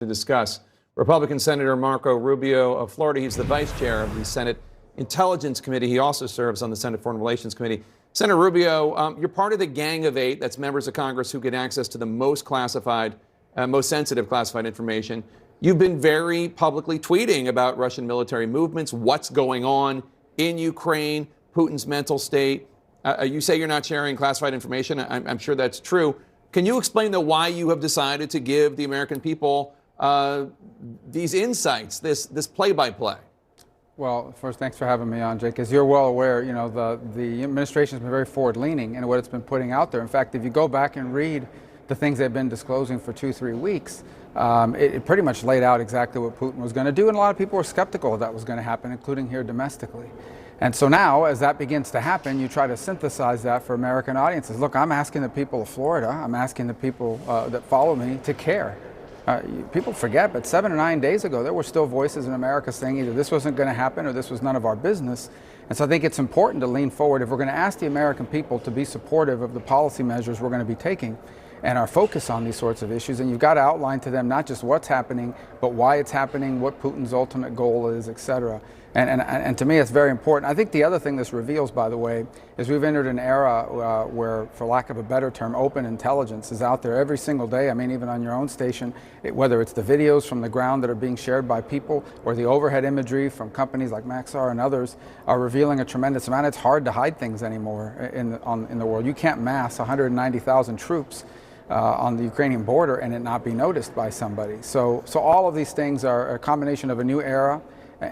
to discuss. Republican Senator Marco Rubio of Florida, he's the vice chair of the Senate Intelligence Committee. He also serves on the Senate Foreign Relations Committee. Senator Rubio, you're part of the Gang of Eight. That's members of Congress who get access to the most classified, most sensitive classified information. You've been very publicly tweeting about Russian military movements, what's going on in Ukraine, Putin's mental state. You say you're not sharing classified information. I'm sure that's true. Can you explain, though, why you have decided to give the American people these insights, this play-by-play? Well, first, thanks for having me on, Jake. As you're well aware, you know, the administration has been very forward-leaning in what it's been putting out there. In fact, if you go back and read the things they've been disclosing for 2-3 weeks, it pretty much laid out exactly what Putin was going to do, and a lot of people were skeptical that was going to happen, including here domestically. And so now, as that begins to happen, you try to synthesize that for American audiences. Look, I'm asking the people of Florida, I'm asking the people that follow me to care. People forget, but 7 or 9 days ago, there were still voices in America saying either this wasn't going to happen or this was none of our business. And so I think it's important to lean forward. If we're going to ask the American people to be supportive of the policy measures we're going to be taking and our focus on these sorts of issues, and you've got to outline to them not just what's happening, but why it's happening, what Putin's ultimate goal is, et cetera. And to me, it's very important. I think the other thing this reveals, by the way, is we've entered an era where, for lack of a better term, open intelligence is out there every single day. I mean, even on your own station, whether it's the videos from the ground that are being shared by people or the overhead imagery from companies like Maxar and others are revealing a tremendous amount. It's hard to hide things anymore in the world. You can't mass 190,000 troops on the Ukrainian border and it not be noticed by somebody. So all of these things are a combination of a new era.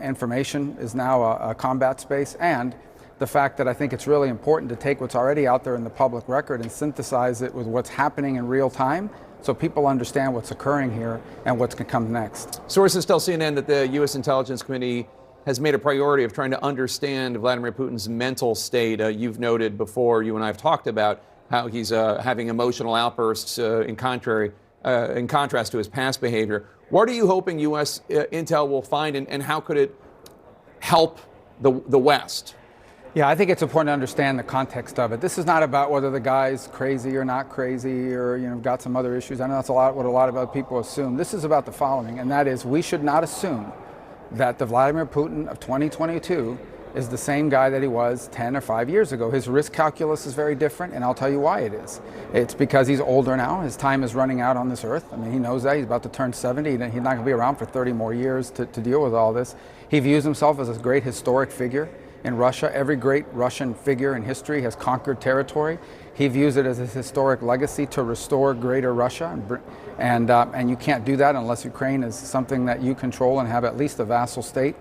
Information is now a combat space, and the fact that I think it's really important to take what's already out there in the public record and synthesize it with what's happening in real time so people understand what's occurring here and what's going to come next. Sources tell CNN that the U.S. Intelligence Committee has made a priority of trying to understand Vladimir Putin's mental state. You've noted before, you and I have talked about how he's having emotional outbursts in contrast to his past behavior. What are you hoping U.S. intel will find, and how could it help the West? Yeah, I think it's important to understand the context of it. This is not about whether the guy's crazy or not crazy or, you know, got some other issues. I know that's what a lot of other people assume. This is about the following, and that is we should not assume that the Vladimir Putin of 2022 is the same guy that he was 10 or 5 years ago. His risk calculus is very different, and I'll tell you why it is. It's because he's older now. His time is running out on this earth. I mean, he knows that. He's about to turn 70. He's not going to be around for 30 more years to deal with all this. He views himself as a great historic figure in Russia. Every great Russian figure in history has conquered territory. He views it as his historic legacy to restore greater Russia, and you can't do that unless Ukraine is something that you control and have at least a vassal state.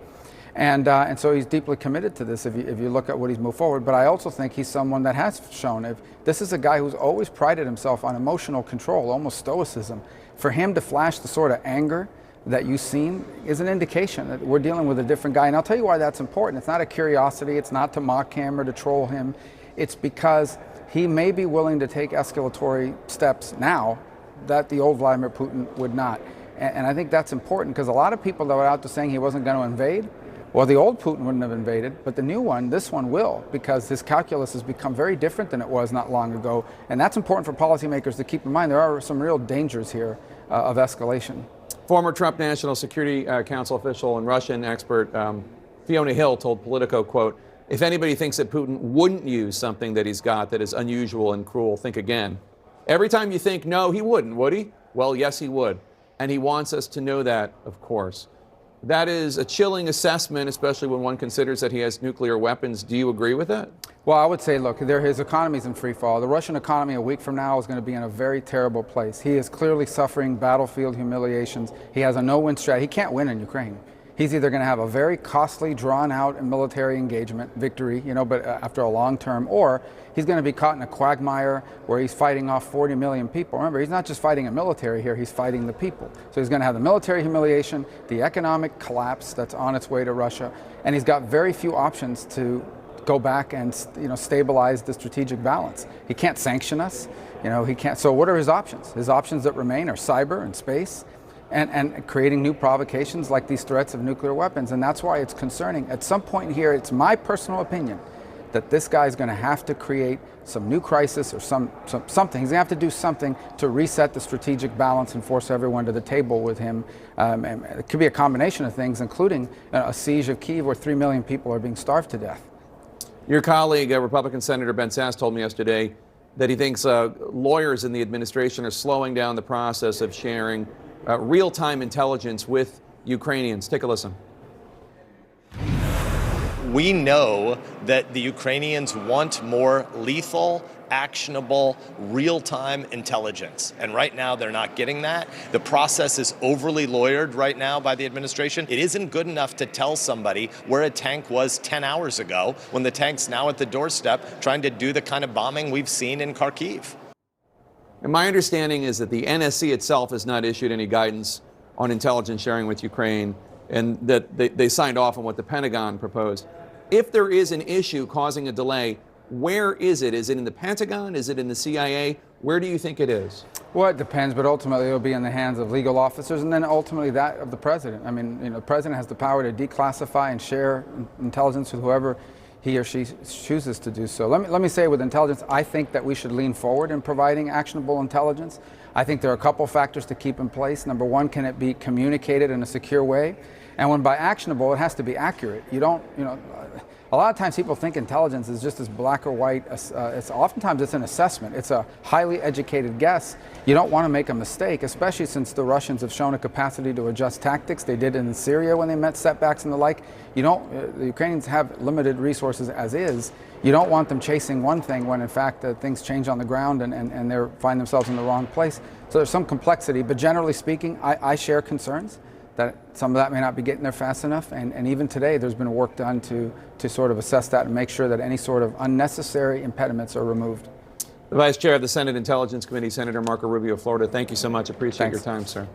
And so he's deeply committed to this if you look at what he's moved forward. But I also think he's someone that has shown, if this is a guy who's always prided himself on emotional control, almost stoicism. For him to flash the sort of anger that you've seen is an indication that we're dealing with a different guy. And I'll tell you why that's important. It's not a curiosity. It's not to mock him or to troll him. It's because he may be willing to take escalatory steps now that the old Vladimir Putin would not. And I think that's important because a lot of people that were out there saying he wasn't going to invade, well, the old Putin wouldn't have invaded, but the new one, this one will, because his calculus has become very different than it was not long ago. And that's important for policymakers to keep in mind. There are some real dangers here of escalation. Former Trump National Security Council official and Russian expert Fiona Hill told Politico, quote, "If anybody thinks that Putin wouldn't use something that he's got that is unusual and cruel, think again. Every time you think, no, he wouldn't, would he? Well, yes, he would. And he wants us to know that, of course." That is a chilling assessment, especially when one considers that he has nuclear weapons. Do you agree with that? Well, I would say, look, his economy is in free fall. The Russian economy a week from now is going to be in a very terrible place. He is clearly suffering battlefield humiliations. He has a no-win strategy. He can't win in Ukraine. He's either going to have a very costly, drawn-out military engagement, victory, you know, but after a long term, or he's going to be caught in a quagmire where he's fighting off 40 million people. Remember, he's not just fighting a military here, he's fighting the people. So he's going to have the military humiliation, the economic collapse that's on its way to Russia, and he's got very few options to go back and, you know, stabilize the strategic balance. He can't sanction us, you know, he can't. So what are his options? His options that remain are cyber and space. And creating new provocations like these threats of nuclear weapons. And that's why it's concerning. At some point here, it's my personal opinion that this guy is going to have to create some new crisis or something. He's going to have to do something to reset the strategic balance and force everyone to the table with him. And it could be a combination of things, including a siege of Kyiv where 3 million people are being starved to death. Your colleague, Republican Senator Ben Sasse, told me yesterday that he thinks lawyers in the administration are slowing down the process of sharing real-time intelligence with Ukrainians. Take a listen. We know that the Ukrainians want more lethal, actionable, real-time intelligence. And right now they're not getting that. The process is overly lawyered right now by the administration. It isn't good enough to tell somebody where a tank was 10 hours ago when the tank's now at the doorstep trying to do the kind of bombing we've seen in Kharkiv. And my understanding is that the NSC itself has not issued any guidance on intelligence sharing with Ukraine, and that they signed off on what the Pentagon proposed. If there is an issue causing a delay, where is it? Is it in the Pentagon? Is it in the CIA? Where do you think it is? Well, it depends, but ultimately it'll be in the hands of legal officers and then ultimately that of the president. I mean, the president has the power to declassify and share intelligence with whoever he or she chooses to do so. Let me say with intelligence, I think that we should lean forward in providing actionable intelligence. I think there are a couple factors to keep in place. Number one, can it be communicated in a secure way? And when by actionable, it has to be accurate. You don't, a lot of times people think intelligence is just as black or white. Oftentimes it's an assessment. It's a highly educated guess. You don't want to make a mistake, especially since the Russians have shown a capacity to adjust tactics. They did it in Syria when they met setbacks and the like. The Ukrainians have limited resources as is. You don't want them chasing one thing when in fact things change on the ground and they find themselves in the wrong place. So there's some complexity, but generally speaking, I share concerns that some of that may not be getting there fast enough. And even today, there's been work done to sort of assess that and make sure that any sort of unnecessary impediments are removed. The Vice Chair of the Senate Intelligence Committee, Senator Marco Rubio of Florida, thank you so much. Appreciate your time, sir.